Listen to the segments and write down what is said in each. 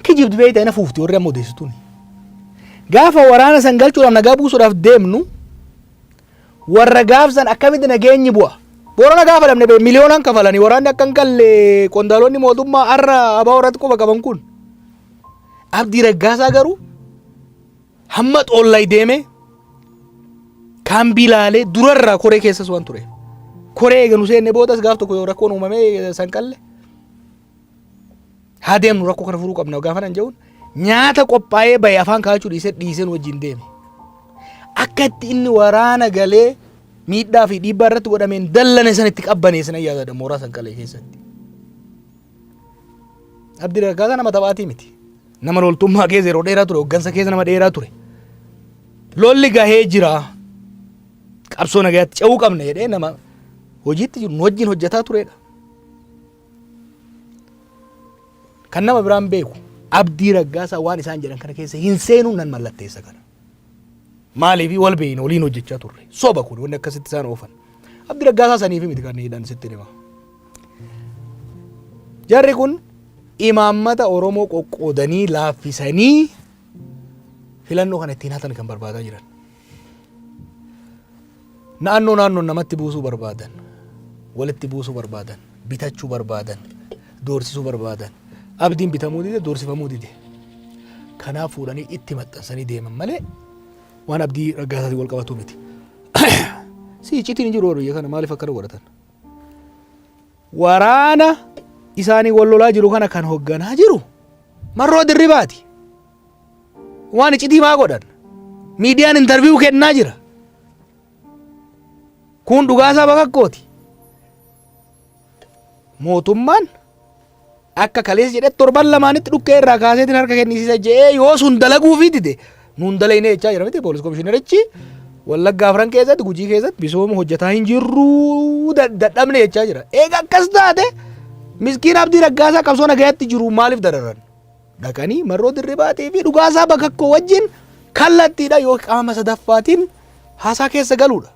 kijibdi beeyta ina fuufti warri amma odeessituun. Gaafa waraana san galchuudhaaf nagaa buusuudhaaf deemnu warra gaafsan akkamitti nageenyi bu'a. Boorana gaafa dhabne miliyoonaan kafalanii waraanni akka hin galle qondaalonni mootummaa har'a abaa warratti quba qaban kun. Abdii Raggaasaa garuu hamma xoollay deeme kaambii laalee durarraa koree keessas waan ture. Koree eeganu seenne boodas gaaf tokko yoo rakkoon uumamee san qalle haa deemnu rakkoo kana furuu qabna gaafa nan jedhuun nyaata qophaa'ee bahe afaan kaachuu dhiiseen wajjin deeme. Akka itti inni waraana galee miidhaa fi dhiibbaa irratti godhameen dallane san itti qabbaneessan ayyaadha mooraa san qalee keessatti. Abdii Raggaasaa nama taphaatii miti. Nama loltummaa keessa yeroo dheeraa ture, hoggansa keessa nama dheeraa ture. Lolli gahee jira. Qabsoo nagaatti ce'uu qabna jedhee nama hojiitti jiru wajjin hojjetaa turedha. Kan nama biraan beeku Abdii Raggaasaa waan isaan jedhan kana keessa hin seenuun nan mallatteessa kana. Maaliif wal beeyna waliin hojjechaa turre. Soba kun wanni akkasitti isaan oofan. Abdii Raggaasaa saniif miti kan hidhan sitti hima. Jarri kun imaammata Oromoo qoqqoodanii laaffisanii filannoo kana ittiin hatan kan barbaadaa jiran. Naannoo namatti buusuu barbaadan, walitti buusuu barbaadan, bitachuu barbaadan, doorsisuu barbaadan. Abdiin bitamuu dide, doorsifamuu dide. Kanaaf fuudhanii itti maxxansanii deeman malee waan Abdii Raggaasaatiin wal qabatu miti. Icciitiin hin jiru biyya kana maaliif akkana godhatan? Waraana isaanii wal lolaa jiru kana kan hoogganaa jiru Marroo Dirribaati. Waan icciitii maa godhan? Miidiyaan intarviiyuu kennaa jira. Kun dhugaasaa bakakkooti. Mootummaan akka kaleessa jedhee torban lamaanitti dhukkee irraa kaaseetiin harka kennisiisa jedhee yoo sun dalaguufi dide nuun dalayne jechaa jira miti poolis komishinerichi Wallaggaa Afran keessatti Gujii keessatti misooma hojjetaa hin jirru dadhabne jechaa jira. Eega akkas taate miskiin Abdii Raggaasaa qabsoo nagayaatti jiru maaliif dararan? Dhaqanii Marroo Dirribaatii fi dhugaasaa bakakkoo wajjin kallattiidha yoo qaama sadaffaatiin haasaa keessa galuudha.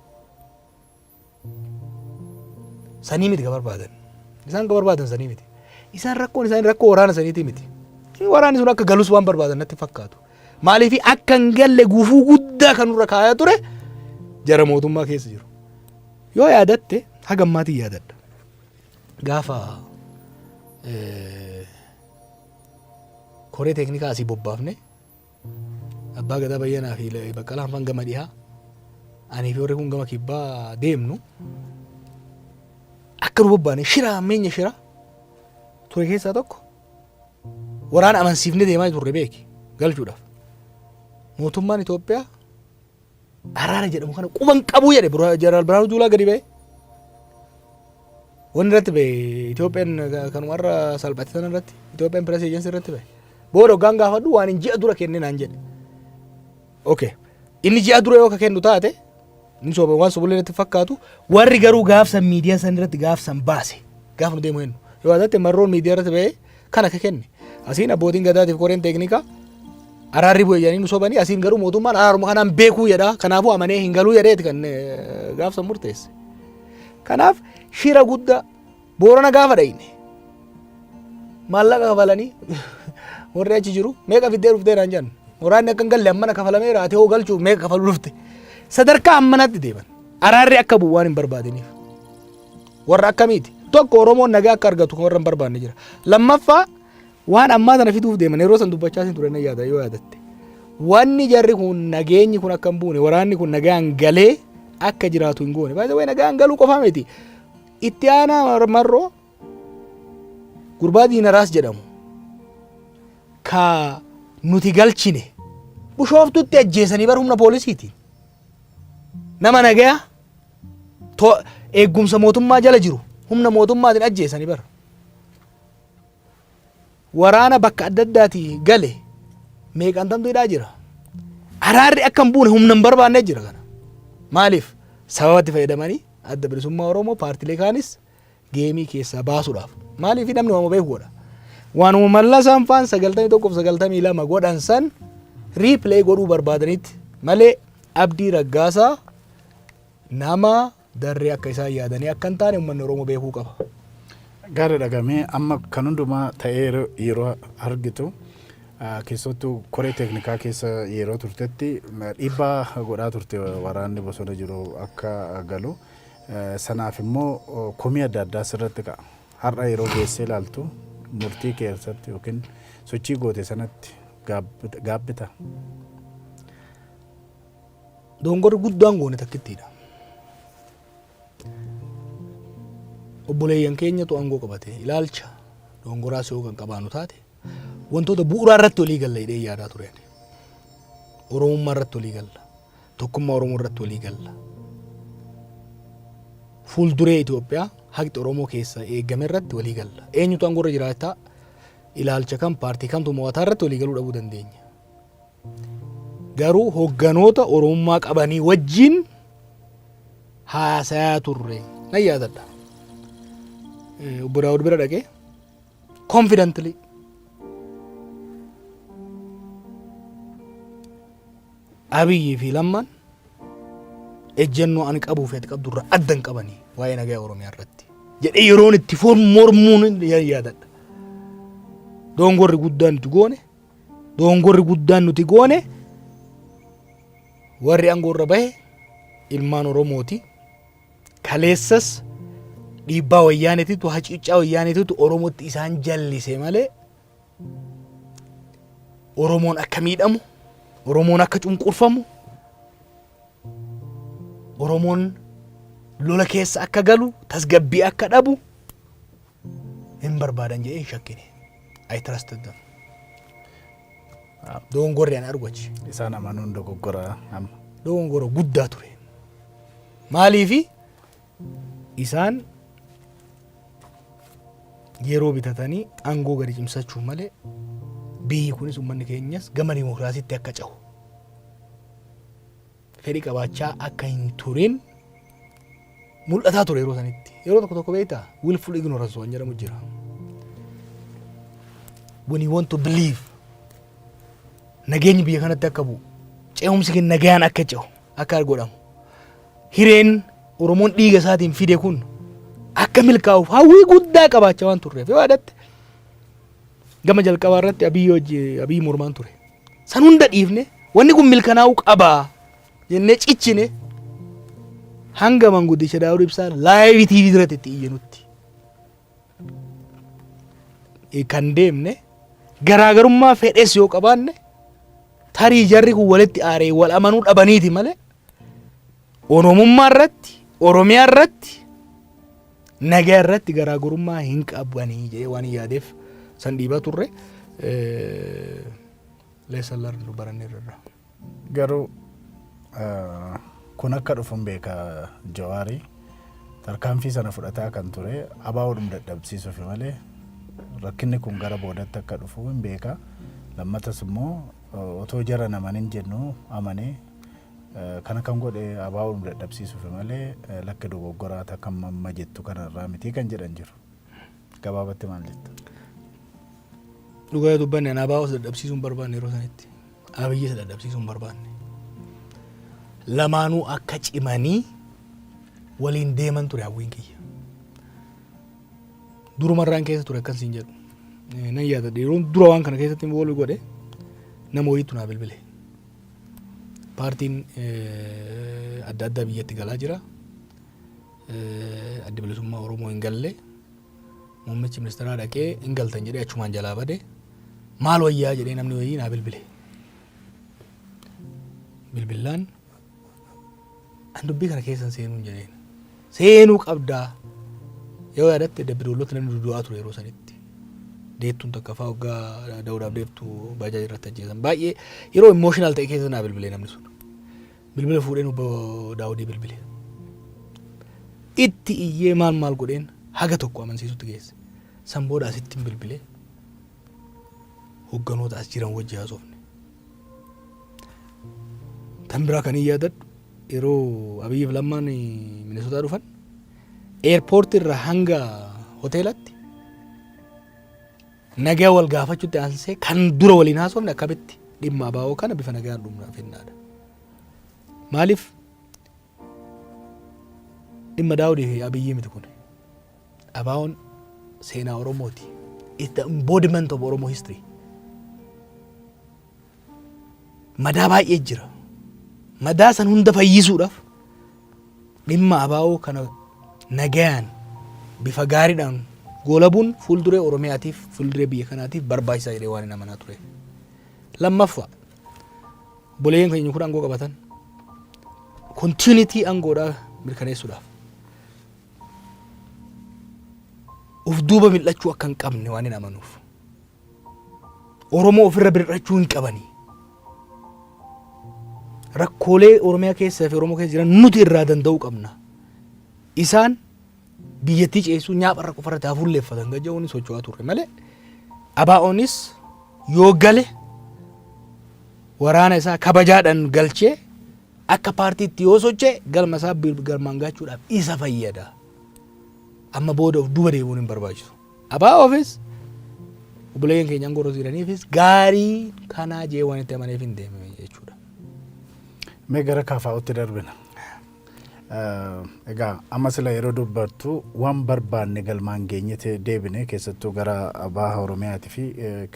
Sanii miti ka barbaadan. Isaan ka barbaadan sanii miti. Isaan rakkoon isaanii rakkoo waraana saniiti miti. Waraanni sun akka galus waan barbaadan natti fakkaatu. Maaliif akka hin galle gufuu guddaa kan nurra kaayaa ture jara mootummaa keessa jiru. Yoo yaadatte haga ammaatiin yaadadha. Gaafa koree teeknikaa asii bobbaafne Abbaa Gadaa Bayyanaa fi Baqqalaa Hanfan gama dhihaaanii fi warri kun gama kibbaa deemnu akka nu bobbaane shira ammeenya shira ture keessaa tokko waraana amansiifne deemaa turre beeki galchuudhaaf. Mootummaan Itoophiyaa araara jedhamu kana quban qabuu jedhe Jeneraal Biraanuu Juulaa gadi ba'e. Wanni irratti ba'e Itoophiyaan kanumarra salphate sana irratti Itoophiyaan Press Agency irratti ba'e. Booda hoggaan gaafadhu waan hin ji'a dura kenne naan jedhe. Okay. Inni ji'a dura yoo ka kennu taate inni soba waan sobulee irratti fakkaatu warri garuu gaafsan miidiyaa san irratti gaafsan baase gaafa nu deemu hennu. Yoo yaadatte Marroon miidiyaa irratti ba'e kana ka kenne. Asiin abbootiin gadaatiif koreen teeknikaa araarri bu'e jedhanii nu sobanii asiin garuu mootummaan araaruma kanaan beekuu jedha kanaafuu amanee hin galuu jedheeti kan gaafsan murteesse. Kanaaf shira guddaa Boorana gaafa dhayne maallaqa kafalanii warri achi jiru meeqa fiddee dhuftee naan jedhan waraanni akka hin galle ammana kafalamee raatee hoo galchuu meeqa kafaluu dhufte sadarkaa ammanatti deeman araarri akka bu'u waan hin barbaadaniif warra akkamiiti tokko Oromoon nagaa akka argatu kan warra hin barbaanne jira. Lammaffaa waan ammaa sana fiduuf deeman yeroo san dubbachaa sin ture na yaada yoo yaadatte wanni jarri kun nageenyi kun akka hin buune waraanni kun nagaan galee akka jiraatu hin goone baay'ee way nagaan galuu qofaa miti itti aanaa Marroo gurbaa Diinaraas jedhamu ka nuti galchine Bishooftutti ajjeesanii bar humna poolisiiti nama nagaa eeggumsa mootummaa jala jiru humna mootummaatiin ajjeesanii bar waraana bakka adda addaati gale meeqantamtu hidhaa jira. Araarri akka hin buune humna hin barbaanne jira kana. Maaliif sababatti fayyadamanii adda bilisummaa Oromoo paartilee kaanis geemii keessaa baasuudhaaf. Maaliif namni waan beekuudha. Waanuma mallasaan faan 91-92 godhan san riipilee godhuu barbaadanitti malee Abdii Raggaasaa nama darree akka isaan yaadanii akka hin taane uummanni Oromoo beekuu qaba. Gaara dhagamee amma kan hundumaa ta'ee yeroo argitu keessattuu koree teeknikaa keessa yeroo turtetti dhiibbaa godhaa turte waraanni bosona jiru akka galu. Sanaaf immoo komii adda addaa sirratti ka'a. Har'a yeroo geessee ilaaltu murtii keessatti yookiin sochii goote sanatti gaabbita. Dongorri guddaan goone takkittiidha. Obboleeyyan keenyatu aangoo qabate ilaalcha dongoraas yoo kan qabaanu taate wantoota bu'uuraa irratti walii galla jedhee yaadaa ture. Oromummaa irratti walii galla. Tokkummaa Oromoo irratti walii galla. Fuulduree Itoophiyaa haqi Oromoo keessa eegame irratti walii galla. Eenyutu aangoo irra jiraata ilaalcha kam paartii kamtu mo'ataa irratti walii galuu dhabuu dandeenya. Garuu hogganoota Oromummaa qabanii wajjin haasayaa turre nan yaadadha. Obbo Daawud bira dhaqee confidently Abiyyi fi Lammaan ejjennoo ani qabuu fi ati qabdu irraa addan qabanii waa'ee nagaa Oromiyaa irratti jedhee yeroon itti mormuun yaadadha. Dongorri guddaan nuti goone warri aangoo irra bahe ilmaan Oromooti. Kaleessas dhiibbaa wayyaanetiitu hacuuccaa wayyaanetiitu Oromootti isaan jallise malee Oromoon akka miidhamu, Oromoon akka cunqurfamu, Oromoon lola keessa akka galu, tasgabbii akka dhabu hin barbaadan jedhee hin shakkine. I trusted them. Dongorri ani argu achi. Isaan amanuun dogoggora amma. Dongora guddaa ture. Maaliifi isaan yeroo bitatanii aangoo gadi cimsachuu malee biyyi kunis uummanni keenyas gama dimokiraasiitti akka cehu fedhii qabaachaa akka hin turin mul'ataa ture yeroo sanitti. Yeroo tokko beektaa willful ignorance waan jedhamu jira. When you want to believe nageenyi biyya kanatti akka bu'u ce'umsi kun nagaan akka ce'u akka godhamu hireen Oromoon dhiiga isaatiin fide kun akka milkaa'uuf hawwii guddaa qabaachaa waan turreef yoo yaadatte gama jalqabaa irratti Abiyyi mormaan ture. San hunda dhiifne wanni kun milkanaa'uu qabaa jennee cichine hanga manguddicha Daawud Ibsaa live TV irratti itti iyyanutti kan deemne garaagarummaa fedhes yoo qabaanne tarii jarri kun walitti aaree wal amanuu dhabaniiti malee Oromummaa irratti Oromiyaa irratti nagaa irratti garaagarummaa hin qabanii jedhee waan yaadeef san dhiibaa turre leessan lardu baranneerra. Garuu kun akka dhufuun beeka Jawaarii tarkaanfii sana fudhataa kan ture abaa'uudhum dadhabsiisuuf malee rakkinni kun gara boodatti akka dhufu hin beeka. Lammatas immoo otoo jara namanin jennu amanee kana kan godhe abaa'uudhum dadhabsiisuuf malee lakki dogoggoraa takka mamma jettu kanarraa miti kan jedhan jiru. Gabaabatti maal jetta? Dhugaa dubbanne ana abaa'uus dadhabsiisuun barbaanne yeroo sanitti Abiyyis dadhabsiisuun barbaanne. Lamaanuu akka cimanii waliin deeman ture hawwiin kiyya. Durumarraan keessa ture akkan siin jedhu. Nan yaadadha yeroo dura waan kana keessatti wal godhe nama wayiitu naa bilbile. Paartiin adda addaa biyyatti galaa jira. Adda bilisummaa Oromoo hin galle. Muummichi ministeeraa dhaqee hin galtan jedhee achumaan jalaa bade. Maal wayyaa jedhee namni wayii naa bilbile. Bilbilaan an dubbii kana keessan seenuu hin jedheen. Seenuu qabdaa. Yoo yaadatte dabbidoolota namni dudu'aa ture yeroo sanitti. Deettuun takka fa'aa waggaa Daawudaaf deettuu baajaaji irratti ajjeesan. Baay'ee yeroo emotional ta'e keessa naa bilbilee namni sun. Bilbila fuudheen obbo Daawudii bilbile. Itti iyyee maal godheen haga tokko amansiisutti geesse. San booda asitti bilbilee hogganoota as jiran wajji haasofne. Tan biraa kan yaadadhu yeroo Abiyyiif Lammaan Minisootaa dhufan airport irra hanga hoteelatti nagaa wal gaafachuutti aansee kan dura waliin haasofne akkamitti dhimma abaa'oo kana bifa nagaan dhumnaaf hinnaadha. Maaliif dhimma Daawudii fi Abiyyii miti kun abaa'oon seenaa Oromooti. It's the embodiment of Oromo history. madaa baay'ee jira. Madaa san hunda fayyisuudhaaf dhimma abaa'oo kana nagayaan bifa gaariidhaan goolabuun fuulduree Oromiyaatiif fuulduree biyya kanaatiif barbaachisaa jedhee waan hin amanaa ture. Lammaffaa boleen keenya kun aangoo qabatan kontiinitii aangoodhaa mirkaneessuudhaaf uf duuba mil'achuu akka hin qabne waan hin amanuuf Oromoo ofirra birrachuu hin qabanii rakkoolee Oromiyaa keessaa fi Oromoo keessa jiran nuti irraa danda'uu qabna. Isaan biyyattii ceesuu nyaapharra qofarratti hafuulleeffatan gajja'uun socho'aa turre malee abaa'oonis yoo gale waraana isaa kabajaadhaan galchee akka paartiitti yoo socho'e galma isaa galmaan gaachuudhaaf isa fayyada. Amma booda of duuba deemuun hin barbaachisu. Abaa'oofis obboleeyyan keenya aangoo irra jiraniifis gaarii kanaa jee waan itti amaneef hin deemne jechuudha. Mee gara KFO'tti darbina. Egaa amma sila yeroo dubbattu waan barbaanne galmaan geenyete deebine keessattuu gara baha Oromiyaatti fi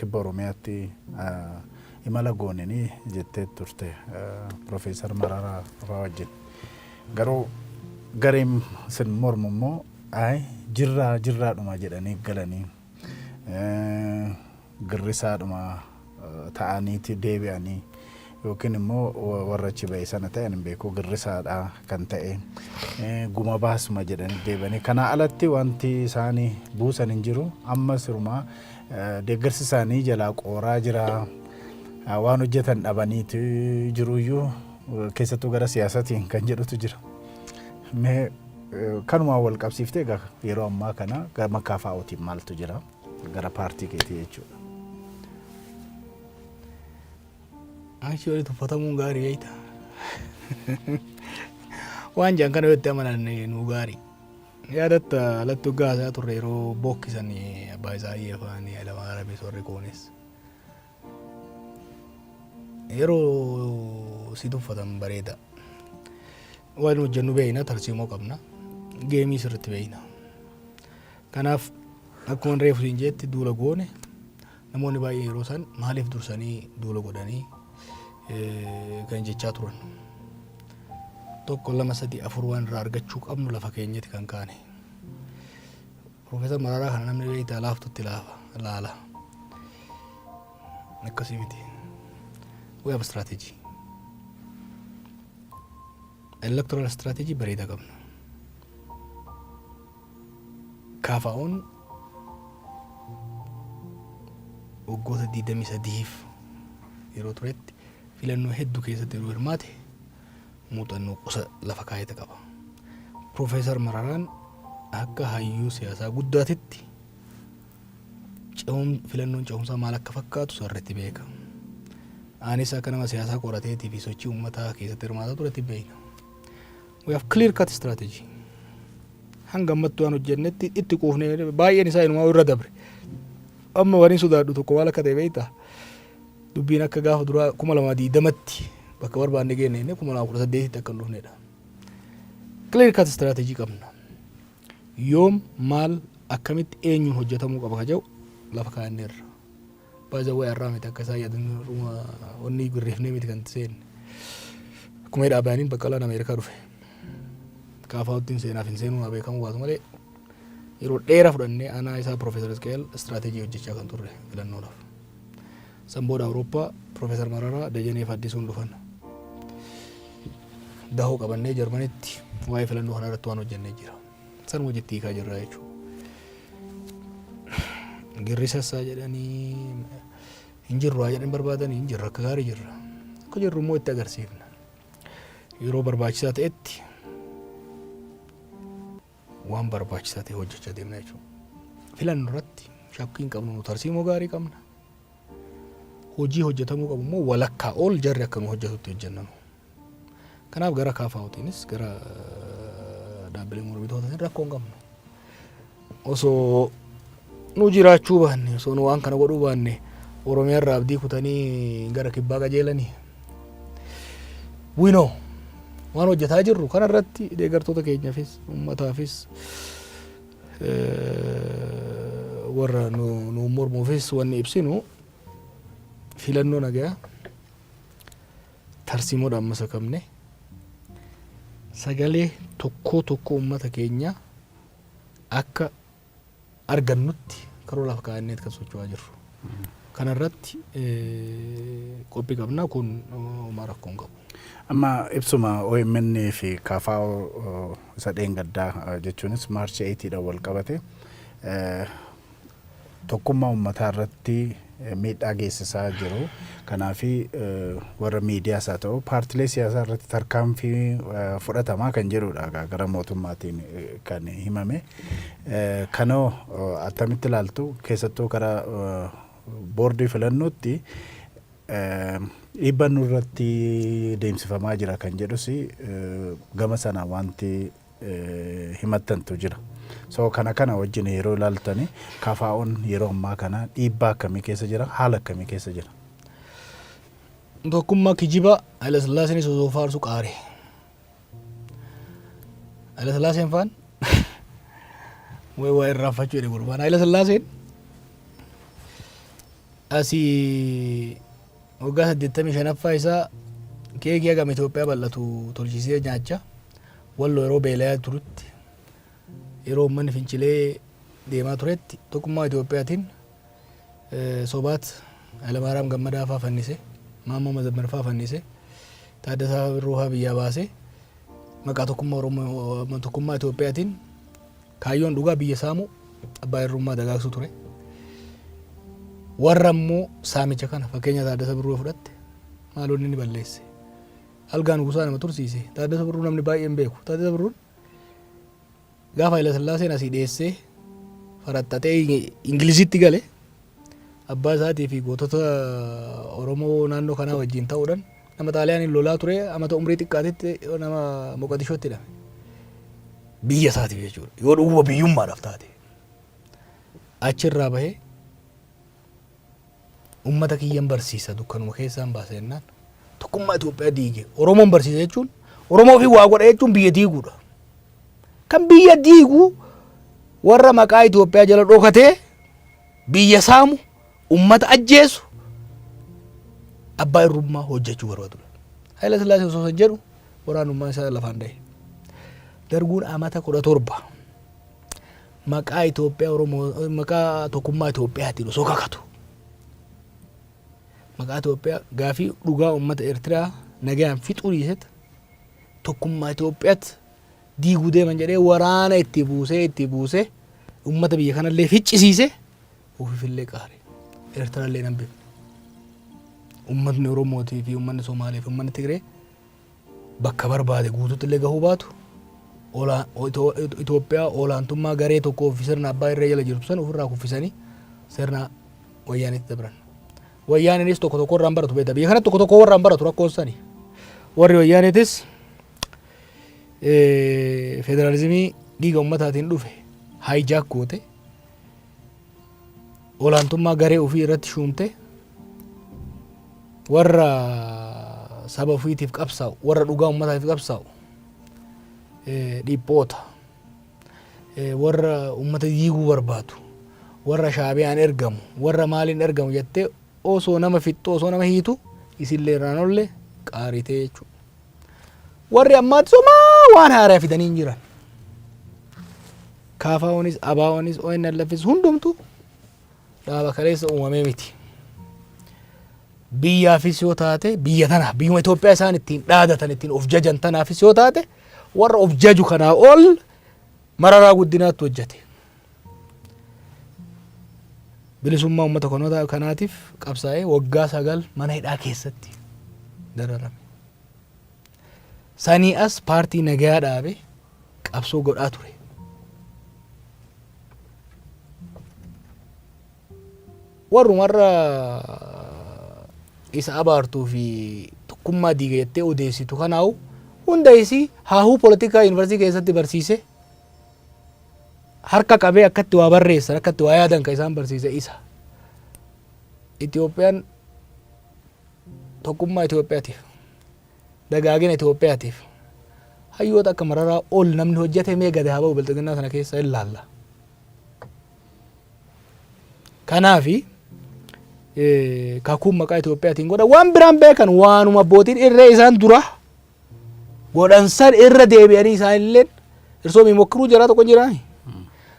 kibba Oromiyaatti imala goonanii jettee turte Profeesar Mararaa fa'aa wajjin. Garuu gareem sin mormu immoo jirraadhuma jedhanii galanii girrisaadhuma ta'aniiti deebi'anii yookiin immoo warra achi ba'e sana ta'an hin beeku girrisaadha kan ta'e guma baasuma jedhanii deebi'anii kana alatti wanti isaanii buusan hin jiru amma sirumaa deeggarsi isaanii jalaa qooraa jira waan hojjetan dhabaniitu jiruyyuu keessattuu gara siyaasatiin kan jedhutu jira. Mee kanumaan wal qabsiiftee yeroo ammaa kana gama KFO'tiin maaltu jira gara paartii keetii jechuudha. Actually tuffatamuun gaarii yaita. Waan jaan kana yotti amanan nu gaarii. Yaadatta lattu gaasaa turre yeroo bookkisan abbaa Isaayii afaan Hayilamaariyaam Arabii warri koonis. Yeroo si tuffatan bareeda. Waan hojjennu beeyna tarsiimoo qabna. Geemii sirriitti beeyna. Kanaaf akkuma reefu siin jeetti duula goone namoonni baay'ee yeroo san maaliif dursanii duula godhanii kan jechaa turan. Tokko lama sadii afur waan irraa argachuu qabnu lafa keenyatti kan kaane. Profeesar Mararaa kana namni beeyta laaftutti laala. Akkasii miti. We have a strategy. Electoral strategy bareeda qabna. KFO'n waggoota 23f yeroo turetti filannoo hedduu keessatti yeroo hirmaate muuxannoo qusa lafa kaayete qaba. Profeesar Mararaan akka hayyuu siyaasaa guddaatitti filannoon ce'umsaa maal akka fakkaatu sirriitti beeka. Anis akka nama siyaasaa qorateetii fi sochii uummataa keessatti hirmaataa turetti beekna. We have clear cut strategy. Hanga ammattuu waan hojjennetti itti quufnee baay'een isaa inumaa irra dabre. Amma waan sodaadhu tokko maal akka ta'e beektaa? Dubbiin akka gaafa duraa 2020tti bakka barbaanne geenne 2018tti akka hin dhufnedha. Clear cut strategy qabna. Yoom maal akkamitti eenyuun hojjetamuu qaba ka jedhu lafa kaa'anneerra. Baay'ee waa irraa miti akka isaa yaadan wanni gurreefnee miti kan seenne. Akkuma dhaabaniin Baqqalaan Ameerikaa dhufe. KFO'tiin seenaaf hin seenuu beekamu baatu malee yeroo dheeraa fudhannee anaa isaa Profeesar Isqeel istiraatejii hojjechaa kan turre filannoodhaaf. San booda Awurooppaa Profeesar Mararaa Dajaneef Addisuun dhufan. Dahoo qabannee Jarmanitti waa'ee filannoo kana irratti waan hojjennee jira. San hojiitti hiikaa jirra jechuudha. Girrisassaa jedhanii hin jirru haa jedhan barbaadanii hin jirru akka gaarii jirra. Akka jirru immoo itti agarsiifna. Yeroo barbaachisaa ta'etti waan barbaachisaa ta'e hojjechaa deemna jechuudha. Filannoo irratti shakkii hin qabnu tarsiimoo gaarii qabna. Hojii hojjetamuu qabu immoo walakkaa ol jarri akka nu hojjetutti hojjenna. Kanaaf gara KFO'tiinis gara dhaabbilee mormitootatiin rakkoo hin qabnu. Osoo nu jiraachuu baanne osoo nu waan kana godhuu baanne Oromiyaa irraa abdii kutanii gara kibbaa qajeelanii. We know waan hojjetaa jirru kana irratti deeggartoota keenyaafis uummataafis warra nu mormuufis wanni ibsinu filannoo nagaa tarsiimoodhaan masa qabne sagalee tokko uummata keenya akka argannutti karoora lafa kaa'annee kan socho'aa jirru. Kanarratti qophii qabna kun homaa rakkoo hin qabu. Amma ibsuma OMN fi KFO isa dheengaddaa jechuunis Maarchi 8 wal qabate tokkummaa uummataa irratti miidhaa geessisaa jiru. Kanaaf warra miidiyaas haa ta'u paartilee siyaasaa irratti tarkaanfii fudhatamaa kan jedhudha gara mootummaatiin kan himame. Kanoo attamitti ilaaltu keessattuu karaa boordii filannootti dhiibbaan irratti deemsifamaa jira kan jedhus gama sana wanti himattantu jira. So kana wajjin yeroo ilaaltani KFO'n yeroo ammaa kana dhiibbaa akkamii keessa jira, haala akkamii keessa jira? Tokkummaa kijiba Haile Sillaaseen osoo faarsu qaare. Haile Sillaaseen faan waa irraanfachuu jedhe gurbaan. Haile Sillaaseen asii waggaa 85ffaa isaa keekii hagam Itoophiyaa bal'atu tolchisee nyaacha walloo yeroo beela'aa turutti yeroo uummanni fincilee deemaa turetti tokkummaa Itoophiyaatiin sobaat Hayilamaariyaam Gammadaa fa'aa fannise, Maammoo Mazammar fa'aa fannise, Taaddasaa Birruu fa'aa biyyaa baase maqaa tokkummaa Itoophiyaatiin kaayyoon dhugaa biyya saamu abbaa irrummaa dagaagsu ture. Warra immoo saamicha kana fakkeenya Taaddasaa Birruu fudhatte maaloonni inni balleesse. Algaan gusaa nama tursiise. Taaddasaa Birruu namni baay'een beeku. Taaddasaa Birruun gaafa Haile Sillaaseen asii dhiyeessee faraxxatee Ingilizitti gale abbaa isaatii fi gootota Oromoo naannoo kanaa wajjin ta'uudhaan nama Xaaliyaaniin lolaa ture amata umrii xiqqaatitti nama Moqodishootti hidhame. Biyya isaatiif jechuudha. Yoo dhuguma biyyummaadhaaf taate. Achirraa bahee ummata kiyyan barsiisa dukkanuma keessaan baase jennaan tokkummaa Itoophiyaa diige. Oromoon barsiisa jechuun Oromoo fi waa godha jechuun biyya diiguudha. Kan biyya diigu warra maqaa Itoophiyaa jala dhokatee biyya saamu ummata ajjeesu abbaa irrummaa hojjechuu barbaadudha. Haile Sillaasee osoo jedhu waraanummaan isaa lafaan dhahe. Darguun amata 17 maqaa Itoophiyaa Oromoo maqaa tokkummaa Itoophiyaatiin osoo kakatu. Maqaa Itoophiyaa gaafii dhugaa uummata Eertiraa nagaan fixuu dhiisetti tokkummaa Itoophiyaatti diiguu deeman jedhee waraana itti buusee uummata biyya kanallee ficcisiise ofiifillee qaare. Eertiraallee nan beeku. Uummatni Oromootii fi uummanni Somaalee fi uummanni Tigree bakka barbaade guutuutti illee gahuu baatu Itoophiyaa olaantummaa garee tokkoo fi sirna abbaa irree jala jirtu sana ofirraa kuffisanii sirna wayyaanitti dabran. Wayyaaniinis tokko irraan baratu beekta. Biyya kanatti tokko irraan baratu rakkoon sani. Warri wayyaaniitis federaalizimii dhiiga uummataatiin dhufe haayijaak goote olaantummaa garee ofii irratti shuumte warra saba ofiitiif qabsaa'u warra dhugaa uummataatiif qabsaa'u dhiphoota warra uummata diiguu barbaadu warra shaabiyaan ergamu warra maaliin ergamu jettee osoo nama fixxu osoo nama hiitu isillee irraan olle qaaritee jechuudha. Warri ammaatti somaa waan haaraa fidanii jiran. KFO'nis ABO'nis ONLF'is hundumtu dhaaba kaleessa uumamee miti. Biyyaafis yoo taate biyya tanaaf biyyuma Itoophiyaa isaan ittiin dhaadatan ittiin of jajan tanaafis yoo taate warra of jaju kanaa ol Mararaa Guddinaatti hojjete. Bilisummaa uummata kanaatiif qabsaa'ee waggaa 9 mana hidhaa keessatti dararame. Sanii as paartii nagaa dhaabe qabsoo godhaa ture. Warra isa abaartuu fi tokkummaa diiga jettee odeessitu kanaa'u hunda isii haahuu poolitikaa yuunivarsiitii keessatti barsiise harka qabee akkatti waa barreessan akkatti waa yaadan kan isaan barsiise isa. Itoophiyaan tokkummaa Itoophiyaatiif dagaagina Itoophiyaatiif hayyoota akka Mararaa ol namni hojjete mee gadi haa ba'u bilxiginnaa sana keessa ilaalla. Kanaafi kakuun maqaa Itoophiyaatiin godha waan biraan beekan waanuma abbootiin irree isaan dura godhan san irra deebi'anii isaanillee irsoo mimokkiruu jira tokko jiraani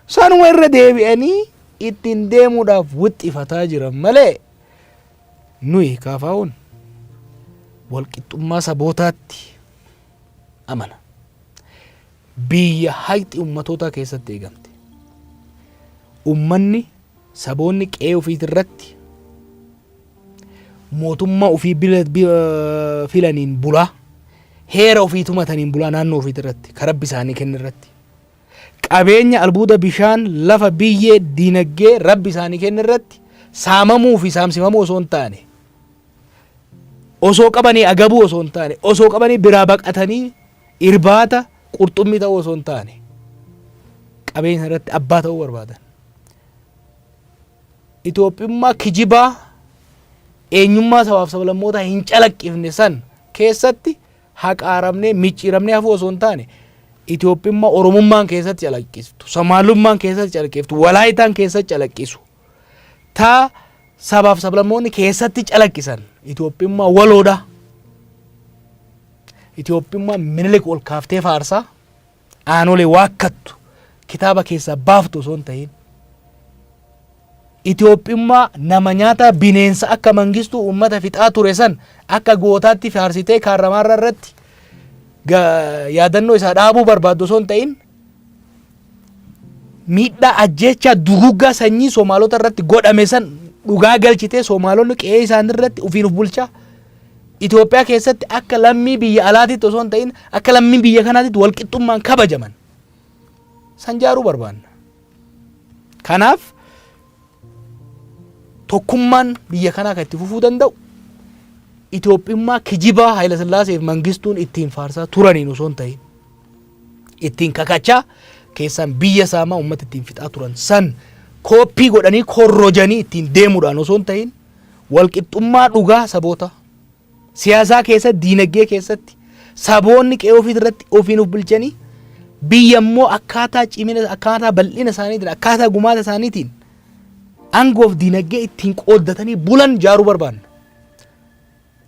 sanuma irra deebi'anii ittiin deemuudhaaf wixxifataa jiran malee nuyi kaafaa'uun walqixxummaa sabootaatti amana. Biyya haqxi ummatootaa keessatti eegamte. Ummanni saboonni qe'ee ofiit irratti mootummaa ofii filaniin bulaa heera ofii tumataniin bulaa naannoo ofiit irratti karabbi isaanii kenna irratti qabeenya albuuda bishaan lafa biyyee diinagdee rabbi isaanii kenna irratti saamamuu fi saamsifamuu osoo hin taane osoo qabanii agabuu osoo hin taane osoo qabanii biraa baqatanii irbaata qurxummii ta'uu osoo hin taane qabeenya irratti abbaa ta'uu barbaadan. Itoophiyummaa kijibaa eenyummaa sabaaf sablammootaa hin calaqqifne san keessatti haqaaramnee micciiramnee hafuu osoo hin taane Itoophiyummaa Oromummaan keessatti calaqqiftu, Somaalummaan keessatti calaqqiftu, Walaayitaan keessatti calaqqisu. Taa sabaaf sablammoonni keessatti calaqqisan Itoophiyummaa waloodha. Itoophiyummaa Minilik ol kaaftee faarsaa aanolee waakkattu kitaaba keessaa baaftu osoo hin ta'in Itoophiyummaa nama nyaata bineensa akka mangistuu uummata fixaa ture san akka gootaatti faarsitee kaarramaarra irratti yaadannoo isaa dhaabuu barbaaddu osoo hin ta'in miidhaa ajjeechaa duguggaa sanyii Somaalota irratti godhame san dhugaa galchitee Somaalonni qe'ee isaanii irratti ofiin of bulchaa Itoophiyaa keessatti akka lammii biyya alaatiitti osoo hin ta'in akka lammii biyya kanaatitti walqixxummaan kabajaman san jaaruu barbaanna. Kanaaf tokkummaan biyya kanaa kan itti fufuu danda'u Itoophiyummaa kijibaa Haayila Sillaaseef mangistuun ittiin faarsaa turaniin osoo hin ta'in ittiin kakachaa keessaan biyya saamaa uummata ittiin fixaa turan san kooppii godhanii korrojanii ittiin deemuudhaan osoo hin ta'in walqixxummaa dhugaa saboota siyaasaa keessatti diinagdee keessatti saboonni qe'ee ofii irratti ofiin of bulchanii biyya immoo akkaataa cimina akkaataa bal'ina isaaniitiin akkaataa gumaata isaaniitiin aangoof diinagdee ittiin qooddatanii bulan jaaruu barbaanna.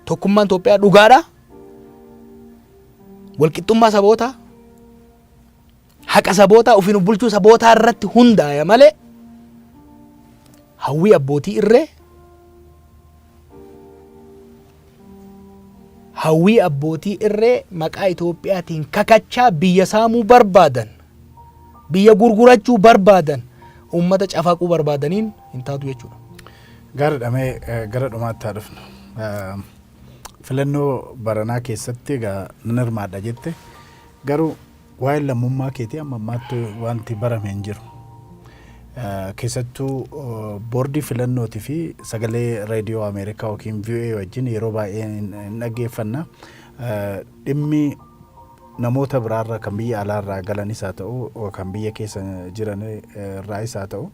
Tokkummaan Itoophiyaa dhugaadha. Walqixxummaa sabootaa haqa sabootaa ofiin of bulchuu sabootaa irratti hundaa'e malee hawwii abbootii irree hawwii abbootii irree maqaa Itoophiyaatiin kakachaa biyya saamuu barbaadan biyya gurgurachuu barbaadan uummata cafaquu barbaadaniin hin taatu jechuudha. Gaariidhamee gara dhumaatti haa dhufnu. Filannoo baranaa keessatti nan hirmaadha jette garuu waa'ee lammummaa keetii amma ammaatti wanti barame hin jiru. Keessattuu boordii filannootii fi sagalee reediyoo Ameerikaa yookiin VOA wajjin yeroo baay'ee hin dhaggeeffanna. Dhimmi namoota biraarra kan biyya alaarraa galanis haa ta'u kan biyya keessa jiran irraas haa ta'u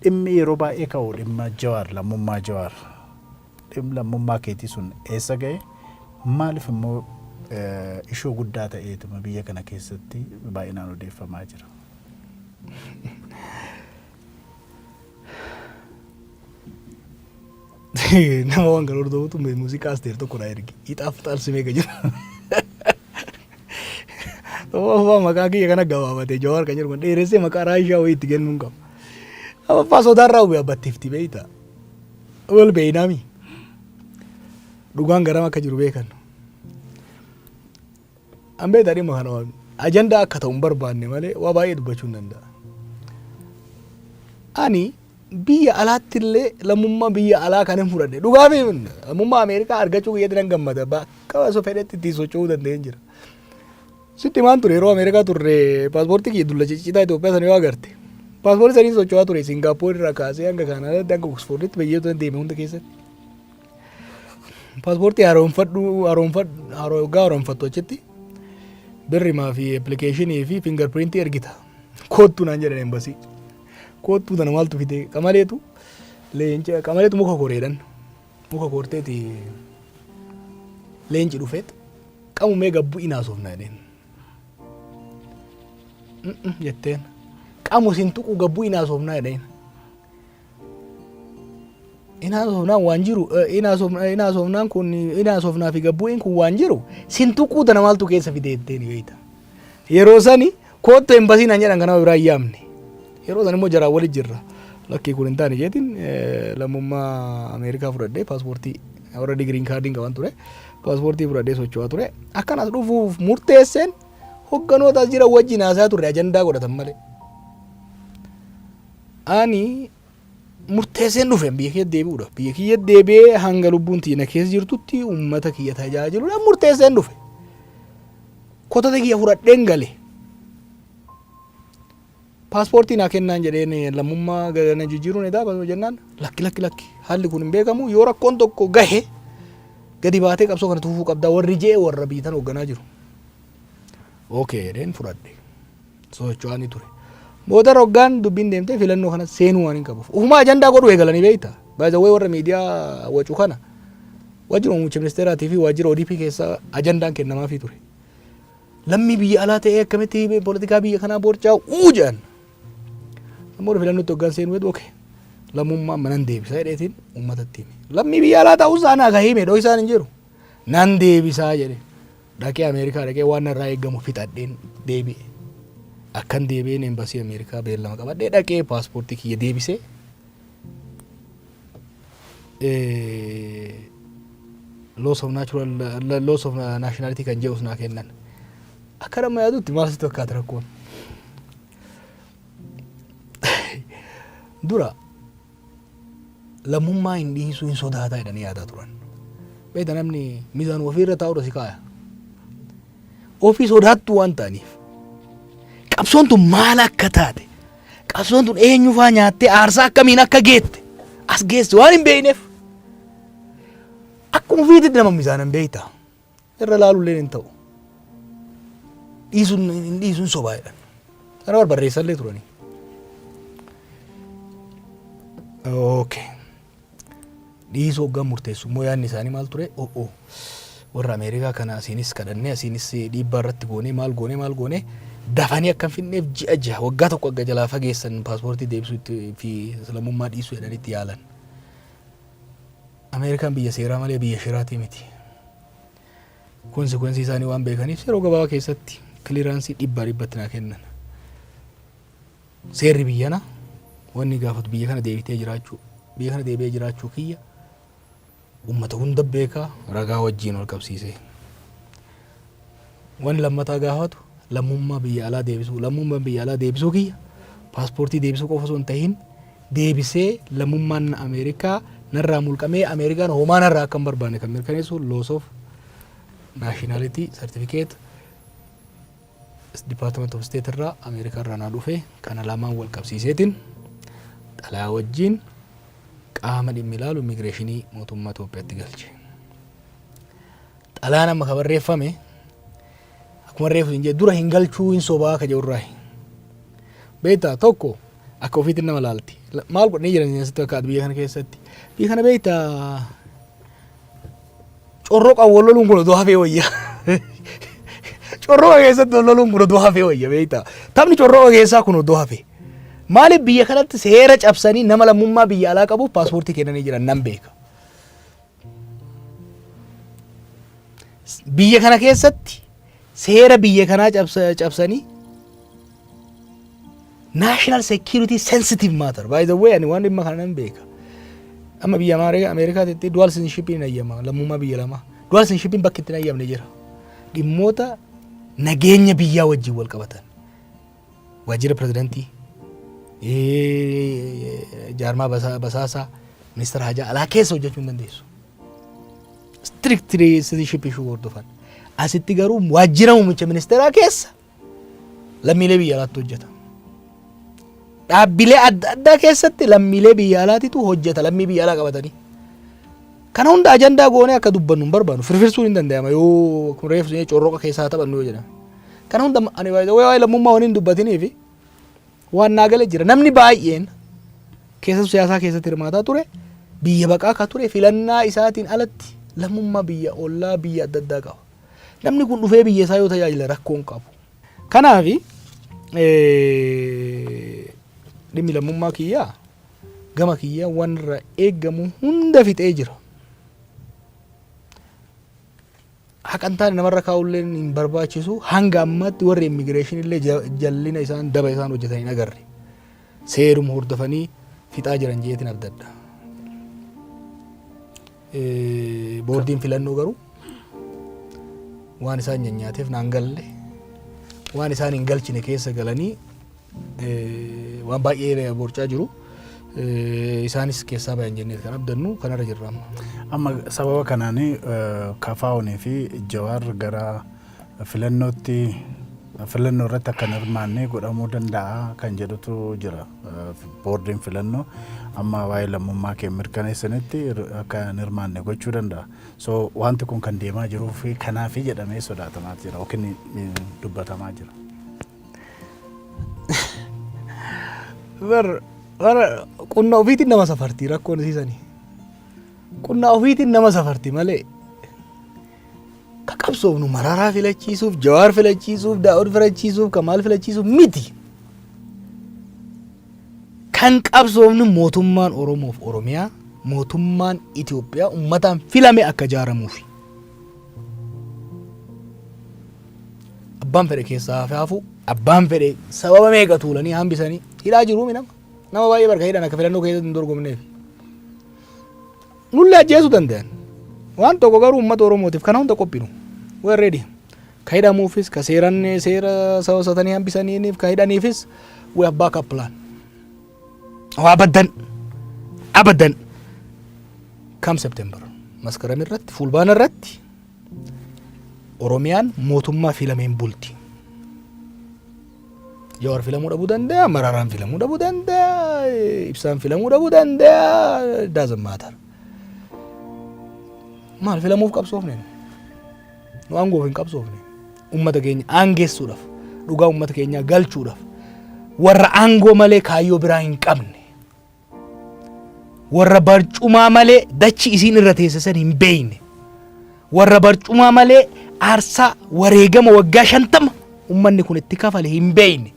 dhimmi yeroo baay'ee ka'u dhimma Jawaar lammummaa Jawaar. Dhimma lammummaa keetii sun eessa ga'e maaliif immoo ishoo guddaa ta'eetuma biyya kana keessatti baay'inaan odeeffamaa jira. Nama waan kan hordofutu muuziqaa asteer tokko dha ergi ixaaf xaalsimee ka jira. Maqaa kiyya kana gabaabate Jawaar kan jedhu dheeressee maqaa Raayishaa wayii itti kennuun qaba. Abbaa sodaarraa hubee abbatteefti beeyta. Wal beeynaami. Dhugaan garam akka jiru beekan. An beektaa dhimma kana waan ajandaa akka ta'u hin barbaanne malee waa baay'ee dubbachuu hin danda'a. Ani biyya alaatti illee lammummaa biyya alaa kan hin fudhanne dhugaa fi lammummaa Ameerikaa argachuu kiyyatti nan gammada bakka osoo fedhetti ittiin socho'uu danda'een jira. Sitti maan ture yeroo Ameerikaa turre paaspoortii kiyya dulla ciccitaa Itoophiyaa sana yoo agarte paaspoortii saniin socho'aa ture Singaappoor irraa kaasee hanga Kaanaadaatti hanga Oksforditti biyyoota deeme hunda keessatti. Paaspoortii haaromfattu achitti birrimaa fi appilikeeshinii fi fingarpiriintii ergita. Koottuu naan jedhan embasii. Koottuu tana maaltu fide qamaleetu leenca qamaleetu muka koreedhan muka korteeti leenci dhufeet qamumee gabbuu inaasofna jedheen. Jetteen qamu sin tuqu gabbuu inaasofna jedheen. inaasofnaan waan jiru inaasofnaan kun inaasofnaa fi gabbu'een kun waan jiru sintuquu tana maaltu keessa fideetteen beeyta yeroo sani kootto embasiin an jedhan kana biraa yaamne yeroo san immoo jaraa walit jirra lakkii kun hin taane jeetiin lammummaa Ameerikaa fudhadhee paaspoortii warra digiriin kaardiin qaban ture paaspoortii fudhadhee socho'aa ture akkanas dhufuuf murteesseen hogganoota jira wajjin haasaa turre ajandaa godhatan malee ani murteesseen dhufe biyya kiyya deebi'uudha biyya kiyya deebi'ee hanga lubbuun tiina keessa jirtutti uummata kiyya tajaajiluudha murteesseen dhufe kotata kiyya fudhadheen gale paaspoortii naa kennaan jedheen lammummaa gana jijjiiruun edaa jennaan lakki haalli kun hin beekamu yoo rakkoon tokko gahe gadi baatee qabsoo kana tuufuu qabdaa warri jee warra biitan hoogganaa jiru okay jedheen fudhadhe socho'anii ture booda hoggaan dubbiin deemtee filannoo kana seenuu waan hin qabuuf ufumaa ajandaa godhu eegalanii beeyta baay'ee warra miidiyaa wacuu kana waajjira muummicha ministeeraatii fi waajjira ODP keessa ajandaan kennamaafii ture lammii biyya alaa ta'ee akkamitti poolitikaa biyya kanaa boorcaa jedhan ammoo filannootti hoggaan seenuu jedhu okay lammummaan manan deebisaa jedheetiin uummatatti lammii biyya alaa ta'uu isaa naa gahee meedhoo isaan hin jiru nan deebisaa jedhe dhaqee Ameerikaa dhaqee waan irraa eegamu fixadheen deebi'e akkan deebi'een embasii Ameerikaa beellama qabadhee dhaqee paaspoortii kiyya deebisee loss of nationality kan jedhus naa kennan akka nama yaadutti maal sitti fakkaata rakkoon dura lammummaa hin dhiisuu hin sodaataa jedhanii yaadaa turan beekta namni miizaan ofiirra taa'udha si kaaya ofii sodaattu waan ta'aniif qabsoon tun maal akka taate qabsoon tun eenyufaa nyaattee aarsaa akkamiin akka geette as geesse waan hin beekneef akkuma ofiitti nama miizaanan beekta irra laalullee hin ta'u dhiisuun sobaa jedhan kana barbareessallee turanii okay dhiisuu hoggaan murteessu immoo yaadni isaanii maal ture warra Ameerikaa kana asiinis kadhannee asiinis dhiibbaa irratti goonee maal goonee dafanii akka hin finneef ji'a waggaa tokko akka jalaa fageessan paaspoortii deebisuu fi lammummaa dhiisuu jedhanitti yaalan Ameerikaan biyya seeraa malee biyya shiraatii miti konsekwensi isaanii waan beekaniif yeroo gabaabaa keessatti kiliraansii dhibbatti naa kennan seerri biyyana wanni gaafatu biyya kana deebi'ee jiraachuu kiyya ummata hunda beekaa ragaa wajjiin wal qabsiisee wanni lammataa gaafatu lammummaa biyya alaa deebisuu kiyya paaspoortii deebisuu qofa osoo hin tahin deebisee lammummaan Ameerikaa narraa mulqamee Ameerikaan homaa narraa akka hin barbaanne kan mirkaneessu loss of nationality certificate Department of State irraa Ameerikaa irraa naa dhufe kana lamaan wal qabsiiseetiin xalayaa wajjiin qaama dhimmi ilaalu immigireeshinii mootummaa Itoophiyaatti galche. Xalayaan amma ka barreeffame akkuma reefu hin jedhu dura hin galchuu hin sobaa ka jedhurraa beektaa tokko akka ofiitti nama laalti maal godhanii jiran asitti akka biyya kana keessatti biyya kana beektaa corroqa walloluun kun odoo hafee wayya corroqa keessatti walloluun kun odoo hafee wayya beektaa taphni corroqa keessaa kun odoo hafee maaliif biyya kanatti seera cabsanii nama lammummaa biyya alaa qabuuf paaspoortii kennanii jiran nan beeka biyya kana keessatti seera biyya kanaa cabsanii national security sensitive matter by the way ani waan dhimma kana nan beeka amma biyya Ameerikaatti dual citizenship hin ayyama lammummaa biyya lama dual citizenship bakki itti ayyamne jira dhimmoota nageenya biyyaa wajjin wal qabatan waajjira pirezidantii jaarmaa basaasaa ministeera hajaa alaa keessa hojjechuu hin dandeessu strictly citizenship issue hordofan asitti garuu waajjira muummicha ministeeraa keessa lammiilee biyya alaatti hojjeta dhaabbilee adda addaa keessatti lammiilee biyya alaatitu hojjeta lammii biyya alaa qabatanii kana hunda ajandaa goonee akka dubbannu hin barbaannu firfirsuun hin danda'ama yoo kun reefu corroqa keessaa taphannu yoo jedhame kana hunda ani waa'ee lammummaa waniin dubbatiniifi waan naagale jira namni baay'een keessattuu siyaasaa keessatti hirmaataa ture biyya baqaa ka ture filannaa isaatiin alatti lammummaa biyya ollaa biyya adda addaa qaba namni kun dhufee biyya isaa yoo tajaajila rakkoon qabu kanaafi dhimmi lammummaa kiyyaa gama kiyya wanra eeggamu hunda fixee jira. Haqan taane namarra kaa'ullee hin barbaachisu hanga ammatti warri immigireeshinii illee jallina isaan daba isaan hojjetanii hin agarre. Seeruma hordofanii fixaa jiran jeetiin abdadha. Boordiin filannoo garuu waan isaan nyaateef naan galle waan isaan hin galchine keessa galanii waan baay'ee borcaa jiru. Isaanis keessaa bayan jennee kan abdannu kanarra jirra amma. Amma sababa kanaanii Kafaa'oonii fi Jawaar gara filannoo irratti akka hirmaannee godhamuu danda'a kan jedhutu jira. Boordiin filannoo amma waa'ee lammummaa kee mirkaneessanitti akka hirmaanne gochuu danda'a. So wanti kun kan deemaa jiruu fi kanaafi jedhamee sodaatamaa jira yookiin dubbatamaa jira. Qonna ofiitiin nama safartii rakkoon isiisanii. Qonna ofiitiin nama safartii malee ka qabsoofnu Mararaa filachiisuuf, Jawaar filachiisuuf, Daawud filachiisuuf, Kamaal filachiisuuf miti. Kan qabsoofnu mootummaan Oromoof Oromiyaa, mootummaan Itoophiyaa uummataan filame akka ijaaramuufi. Abbaan fedhe keessaa hafuu, abbaan fedhe sababa meeqa tuulanii hambisanii hidhaa jiruu minama. Nama baay'ee barka hidhan akka filannoo keessatti hin dorgomneef. Nullee ajjeesuu danda'an. Waan tokko garuu uummata Oromootiif kana hunda qophinu. We're ready. Ka hidhamuufis, ka seera sawasatanii hambisaniif, ka hidhaniifis we have backup plan. Abadan. Kam September. Maskarama irratti, fulbaana irratti Oromiyaan mootummaa filameen bulti. Jawaar filamuu dhabuu danda'a, Mararaan filamuu dhabuu danda'a, Ibsaan filamuu dhabuu danda'a, doesn't matter. Maal filamuuf qabsoofne? Nu aangoof hin qabsoofne. Uummata keenya aangeessuudhaaf, dhugaa uummata keenyaa galchuudhaaf, warra aangoo malee kaayyoo biraa hin qabne, warra barcumaa malee dachi isiin irra teessisan hin beeyne, warra barcumaa malee aarsaa wareegama waggaa 50 uummanni kun itti kafale hin beeyne.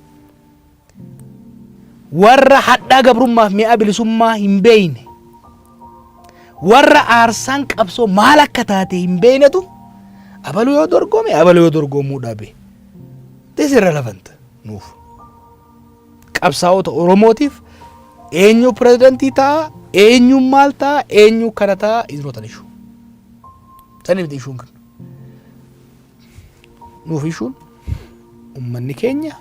Warra hadhaa gabrummaaf mi'a bilisummaa hin beeyne, warra aarsaan qabsoo maal akka taate hin beeynetu abaluu yoo dorgome abaluu yoo dorgomuu dhabe. This is irrelevant nuuf. Qabsaa'ota Oromootiif eenyu pirezidantii ta'a, eenyu maal ta'a, eenyu kana ta'a is not an issue. Saniif issuun kan nuuf issuun uummanni keenya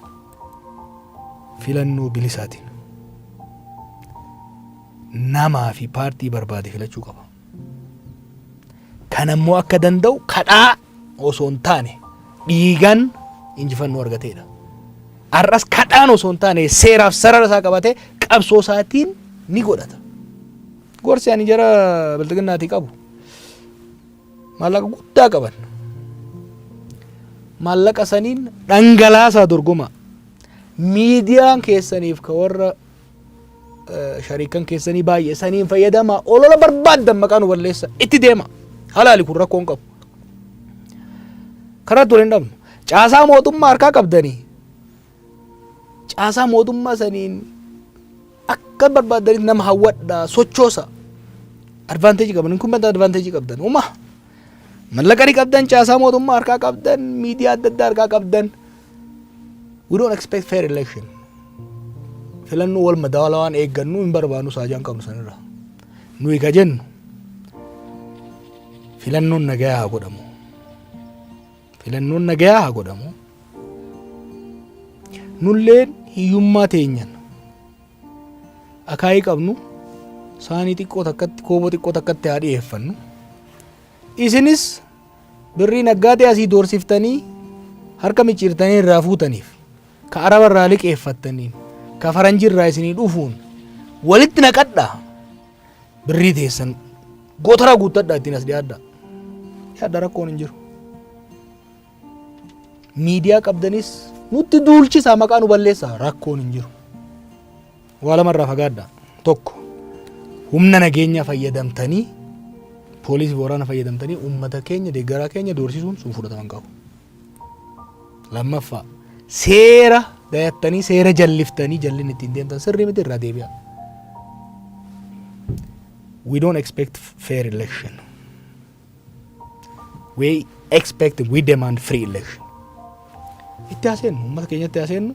filannoo bilisaatiin namaa fi paartii barbaade filachuu qaba. Kan ammoo akka danda'u kadhaa osoo hin taane dhiigaan injifannoo argateedha. Har'as kadhaan osoo hin taane seeraaf sarara isaa qabatee qabsoo isaatiin ni godhata. Gorsi ani jara biltiginnaatii qabu maallaqa guddaa qaban. Maallaqa saniin dhangalaasaa dorgoma. Miidiyaan keessaniif ka warra shariikan keessanii baay'ee saniin fayyadama. Olola barbaaddan maqaan balleessa itti deema. Halaali kun rakkoon qabu. Karaa ture hin dhabnu. Caasaa mootummaa harkaa qabdanii. Caasaa mootummaa saniin akka barbaaddanitti nama hawwadhaa sochoosa. Advanteejii qaban. Kun banta advanteejii qabdan. Uma mallaqa ni qabdan, caasaa mootummaa harkaa qabdan, miidiyaa adda addaa harkaa qabdan. We don't expect fair election. Filannoo wal madaalawaan eeggannu hin barbaannu saajaan qabnu sanirra. Nuyi ka jennu filannoon nagayaa haa godhamu. Filannoon nagayaa haa godhamu. Nulleen hiyyummaa teenyan akaayii qabnu saanii xiqqoo takkatti kooboo xiqqoo takkatti haa dhiyeeffannu. Isinis birrii naggaatee asii doorsiftanii harka micciirtanii irraa fuutaniif ka araba irraa liqeeffattaniin ka faranjii irraa isinii dhufuun walitti naqadhaa birrii teessan gootaraa guuttadhaa ittiin as dhiyaadhaa. Yaadda rakkoon hin jiru. Miidiyaa qabdanis nutti duulchisaa maqaa nu balleessaa rakkoon hin jiru. Waa lamarraa fagaadhaa. Tokko humna nageenya fayyadamtanii poolisii waraana fayyadamtanii uummata keenya deeggaraa keenya doorsisuun sun fudhataman qabu. Lammaffaa seera dayattanii seera jalliftanii jallinni ittiin deemtan sirrii miti irraa deebi'a. we don't expect fair election. We expect, we demand free election. Itti haasennu, uummata keenyatti haasennu,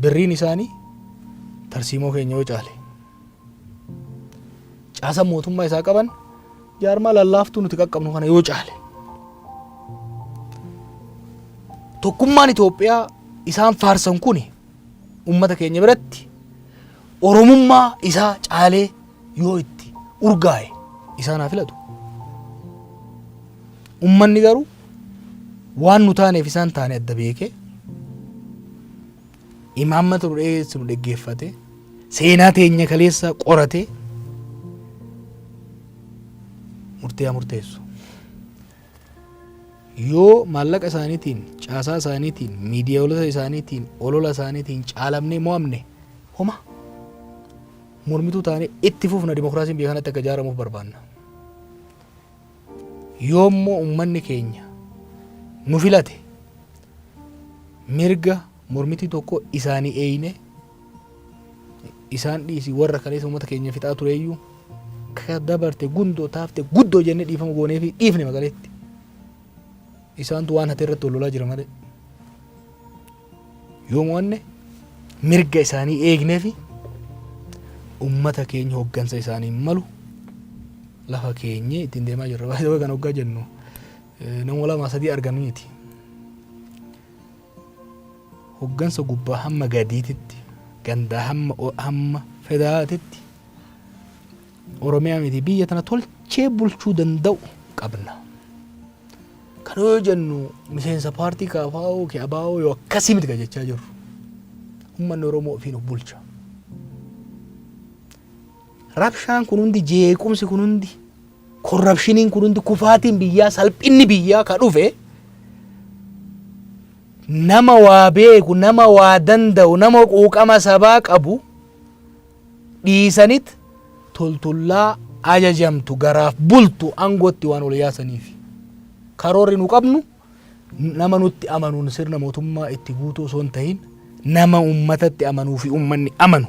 birriin isaanii tarsiimoo keenya yoo caale. Caasa mootummaa isaa qaban, jaarmaa lallaaftuu nuti qaqqabnu kana yoo caale. Tokkummaan Itoophiyaa isaan faarsan kuni uummata keenya biratti oromummaa isaa caalee yoo itti urgaa'e isaan haa filatu. Uummanni garuu waan nu taaneef isaan taane adda beekee imaammata nu dhiyeessu nu dhaggeeffate seenaa teenya kaleessa qorate murtee haa murteessu. Yoo maallaqa isaaniitiin, caasaa isaaniitiin, miidiyaa isaaniitiin, olola isaaniitiin caalamnee mo'amne homa mormituu taane itti fufna dimokiraasiin biyya kanatti akka ijaaramuuf barbaanna. Yoo immoo uummanni keenya nu filate mirga mormitii tokko isaanii eeyne isaan dhiisi warra kaleessa uummata keenya fixaa tureeyyuu ka dabarte gundoo taafte guddoo jennee dhiifama goonee fi dhiifne magaleetti. Isaantu waan hate irratti lolaa jira malee. Yoo mo'anne mirga isaanii eegnee fi uummata keenya hoggansa isaanii malu lafa keenya ittiin deemaa jirra. Baay'ee kan hoggaa jennu nama lama sadii argamaniiti. Hoggansa gubbaa hamma gadiititti, gandaa hamma federaatitti Oromiyaa miti biyya tana tolchee bulchuu danda'u qabna. Kan yoo jennu miseensa paartii KFO KBO yoo akkasii miti jechaa jirru. Uummanni Oromoo ofiin of bulcha. Rabshaan kun hundi, jeequmsi kun hundi, korrapshiniin kun hundi, kufaatiin biyyaa, salphinni biyyaa ka dhufe nama waa beeku, nama waa danda'u, nama quuqama sabaa qabu dhiisanit toltullaa ajajamtu garaaf bultu angootti waan ol yaasaniif. Karoorri nu qabnu nama nutti amanuun sirna mootummaa itti guutuu osoo hin ta'in nama uummatatti amanuu fi uummanni amanu.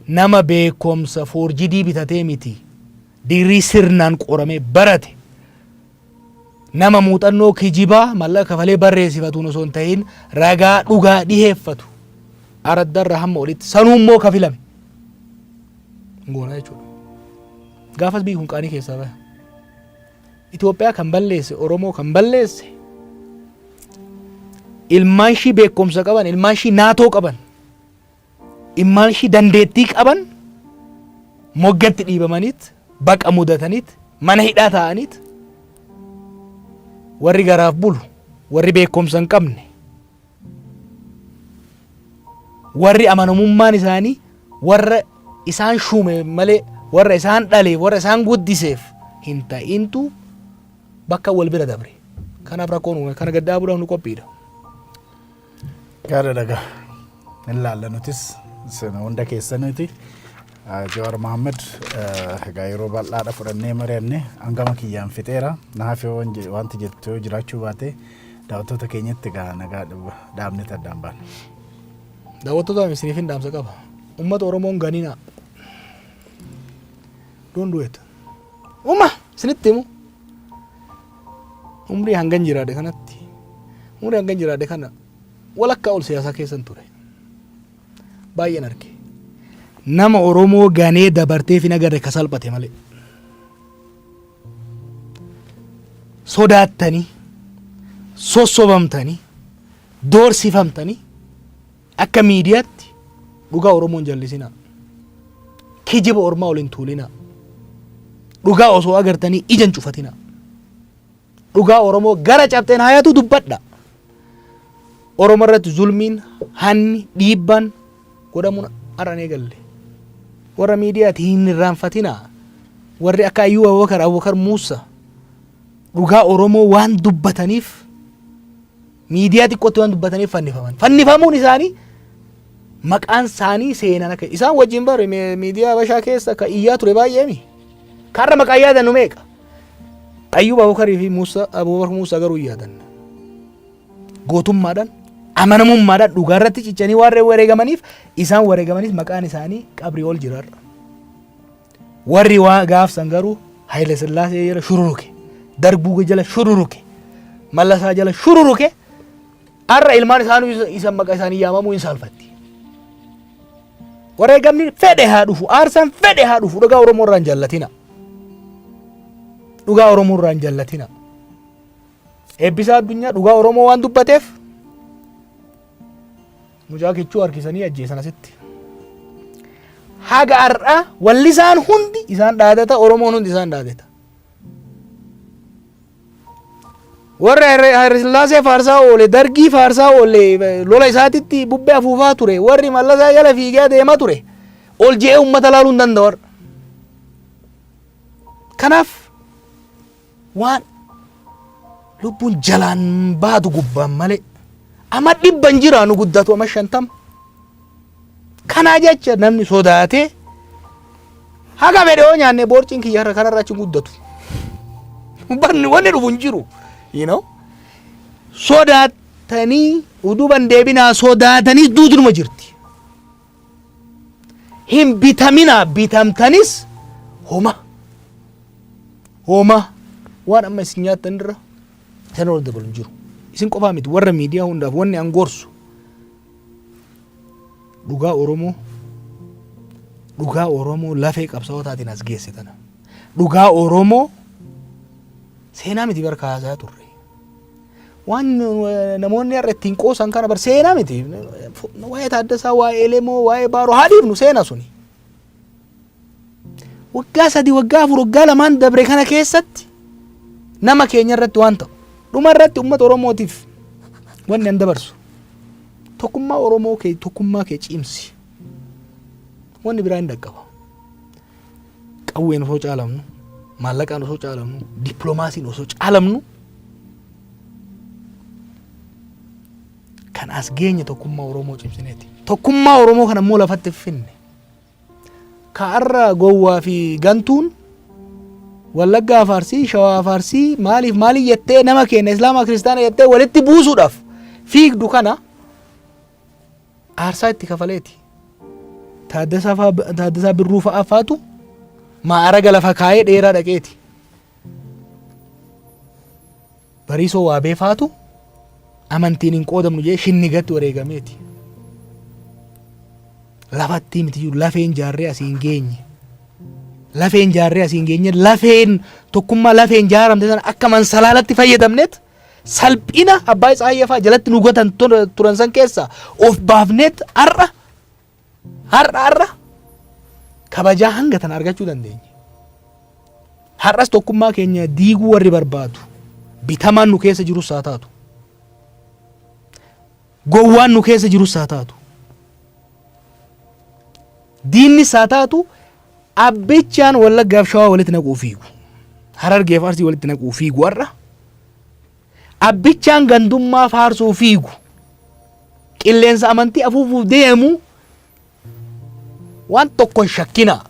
Nama beekumsa foorjidii bitatee miti dirii sirnaan qoramee barate. Nama muuxannoo kijibaa mallaqa kafalee barreessifatuun osoo hin ta'in ragaa dhugaa dhiheeffatu. Araddarra hamma olitti sanuu immoo kafilame. Ngoonaa jechuudha. Gaafas biyyi kun qaanii keessaa bahe. Itoophiyaa kan balleesse, Oromoo kan balleesse ilmaan ishii beekumsa qaban, ilmaan ishii naatoo qaban, ilmaan ishii dandeettii qaban moggatti dhiibamaniit, baqa mudataniit, mana hidhaa ta'aniit warri garaaf bulu, warri beekumsa hin qabne, warri amanamummaan isaanii warra isaan shuume malee warra isaan dhaleef, warra isaan guddiseef hin ta'intu bakka wal bira dabre. Kanaaf rakkoon uume kana gaddaa buudhaaf nu qophiidha. Gaara dhagaa hin laalla nutis sina hunda keessaniiti. Jawaar Mohaammed egaa yeroo bal'aadha fudhannee mari'anne hangama kiyyaan fixeera. Naaf wanti jettu yoo jiraachuu baate daawwattoota keenyatti egaa nagaa dhaabne addaan baana. Daawwattoota isiniif hin dhaamsa qaba. Uummata Oromoon ganina. Don't do it. Isinitti himu. Umrii hangan jiraadhe kanatti. Umrii hangan jiraadhe kana walakkaa ol siyaasaa keessan ture. Baay'een arge. Nama Oromoo ganee dabartee fi nagarre ka salphate malee. Sodaattanii, sossobamtanii, doorsifamtanii akka miidiyaatti dhugaa Oromoon jallisinaa. Kijiba Ormaa ol hin tuulinaa. Dhugaa osoo agartanii ija hin cufatinaa. Dhugaa Oromoo gara cabxeen hayatu dubbadha. Oromoo irratti zulmiin, hanni, dhiibbaan godhamuun aranee galle. Warra miidiyaati hin irraanfatinaa. Warri akka Ayyuu Abubakar Muusaa dhugaa Oromoo waan dubbataniif miidiyaa xiqqootti waan dubbataniif fannifaman. Fannifamuun isaanii maqaan isaanii seenan akka isaan wajjin bare miidiyaa Habashaa keessa ka iyyaa ture baay'eemi. Karra maqaa yaadannu meeqa? Ayyuu Abubakarii fi Abubakar Muusaa garuu yaadan. Gootummaadhaan, amanamummaadhaan dhugaa irratti cichanii waan wareegamaniif isaan wareegamaniif maqaan isaanii qabrii ol jiraarra. warri waa gaafsan garuu Haile Sillaasee jala shururuke Darbuu jala shururuke Mallasaa jala shururuke arra ilmaan isaanii isa maqaa isaanii yaamamuu hin saalfatti wareegamni fedhe haa dhufu aarsaan fedhe haa dhufu dhugaa Oromoo irraa hin jallatina dhugaa Oromoo irraa hin jallatina eebbisaa addunyaa dhugaa Oromoo waan dubbateef mucaa kichuu harkisanii ajjeesan asitti haga ar'a wallisaan hundi isaan dhaadata Oromoon hundi isaan dhaadata warra Haile Sillaasee faarsaa oole Dargii faarsaa oole lola isaatitti bubbee afuufaa ture warri Mallasaa jala fiigee deemaa ture ol je'ee uummata laaluu hin danda'u kanaaf waan lubbuun jalaan baatu gubbaan malee ama 100 jira nu guddatu ama 50 kanaa jecha namni sodaatee haga fedhe yoo nyaanne boorciin kiyyarra kanarra achi guddatu banni wanni dhufu hin jiru you know sodaatanii uduban deebinaa sodaatanii duudunuma jirti hin bitamina bitamtanis homa waan amma isin nyaattan irra sana ol dabalu jiru isin qofaa miti warra miidiyaa hundaaf wanni an gorsu dhugaa Oromoo lafee qabsaa'otaatiin as geesse tana dhugaa Oromoo seenaa miti barka haasaa turre waan namoonni har'a ittiin qoosan kana bar seenaa miti waa'ee Taaddasaa waa'ee Lemoo waa'ee Baaroo haa dhiifnu seenaa suni waggaa 3 waggaa 4 waggaa 2 dabre kana keessatti nama keenya irratti waan ta'u dhuma irratti uummata Oromootiif wanni an dabarsu tokkummaa Oromoo kee tokkummaa kee cimsi wanni biraa hin dhaqqaba qawween osoo caalamnu maallaqaan osoo caalamnu dippiloomaasiin osoo caalamnu kan as geenye tokkummaa Oromoo cimsineeti tokkummaa Oromoo kan ammoo lafatti finne kaarra gowwaa fi gantuun Wallaggaa Faarsii Shawaa Faarsii maaliif jettee nama keenya Islaamaa Kiristaana jettee walitti buusuudhaaf fiigdu kana aarsaa itti kafaleeti Taaddasaa Birruu fa'aa faatu maaraga lafa kaayee dheeraa dhaqeeti Bariisoo Waabee faatu amantiin hin qoodamnu jee shinnigatti wareegameeti lafatti miti lafeen jaarree asiin geenye lafeen tokkummaa lafeen jaaramte sana akka mansalaalatti fayyadamneet salphina abbaa Isaayyaa fa'aa jalatti nu gotan turan san keessa of baafneet har'a kabajaa hanga tan argachuu dandeenya har'as tokkummaa keenya diiguu warri barbaadu bitamaan nu keessa jirus haa taatu gowwaan nu keessa jirus haa taatu diinnis haa taatu abbichaan Wallaggaaf Shawaa walitti naquu fiigu Harargeef Arsii walitti naquu fiigu har'a abbichaan gandummaa faarsuu fiigu qilleensa amantii afuufuuf deemu waan tokkon shakkina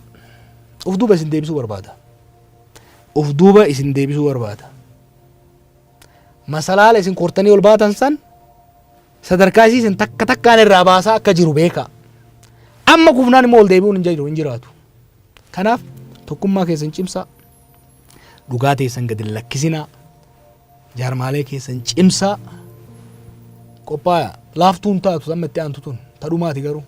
of duuba isin deebisuu barbaada masalaala isin kortanii ol baatan san sadarkaa isin takka takkaan irraa baasaa akka jiru beeka amma kufnaan immoo ol deebi'uun hin jiraatu kanaaf tokkummaa keessan cimsaa dhugaa teessan gadi lakkisinaa jaarmaalee keessan cimsaa qophaa'aa laaftuun taatu amma itti aantu tun tadhumaati garuu